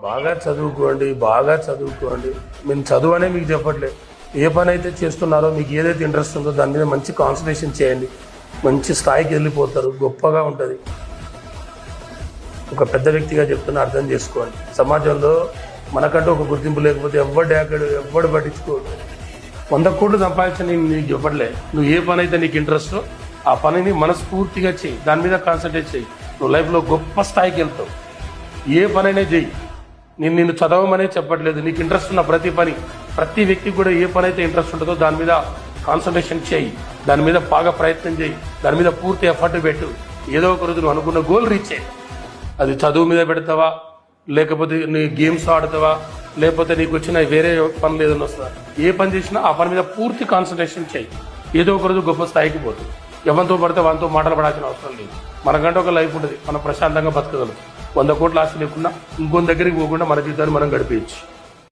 బాగా చదువుకోండి. నేను చదువు అనే మీకు చెప్పట్లేదు. ఏ పని అయితే చేస్తున్నారో మీకు ఏదైతే ఇంట్రెస్ట్ ఉందో దాని మీద మంచి కాన్సన్ట్రేషన్ చేయండి. మంచి స్థాయికి వెళ్ళిపోతారు, గొప్పగా ఉంటుంది. ఒక పెద్ద వ్యక్తిగా చెప్తున్నా, అర్థం చేసుకోండి. సమాజంలో మనకంటూ ఒక గుర్తింపు లేకపోతే ఎవ్వడు పట్టించుకోడు. 100 కోట్లు సంపాదించని నేను నీకు చెప్పట్లే. నువ్వు ఏ పని అయితే నీకు ఇంట్రెస్టో ఆ పనిని మనస్ఫూర్తిగా చెయ్యి, దాని మీద కాన్సన్ట్రేట్ చెయ్యి. నువ్వు లైఫ్లో గొప్ప స్థాయికి వెళ్తావు. ఏ పనైనా చెయ్యి. నిన్ను చదవమనే చెప్పట్లేదు. నీకు ఇంట్రెస్ట్ ఉన్న ప్రతి వ్యక్తికి కూడా ఏ పని అయితే ఇంట్రెస్ట్ ఉంటుందో దాని మీద కాన్సన్ట్రేషన్ చేయి, దాని మీద బాగా ప్రయత్నం చేయి, దాని మీద పూర్తి ఎఫర్ట్ పెట్టు. ఏదో ఒక రోజు నువ్వు అనుకున్న గోల్ రీచ్ అయ్యి. అది చదువు మీద పెడతావా, లేకపోతే నీ గేమ్స్ ఆడతావా, లేకపోతే నీకు వచ్చిన వేరే పనులు ఏదైనా వస్తుందా, ఏ పని చేసినా ఆ పని మీద పూర్తి కాన్సన్ట్రేషన్ చేయి. ఏదో ఒక రోజు గొప్ప స్థాయికి పోతుంది. ఎవరితో పడితే వాళ్ళతో మాటలు పడాల్సిన అవసరం లేదు. మనకంటే ఒక లైఫ్ ఉంటుంది, మనం ప్రశాంతంగా బతకగలం. 100 కోట్ల ఆస్తి లేకుండా ఇంకొన్ని దగ్గరికి పోకుండా మన జీవితాన్ని మనం గడిపేయచ్చు.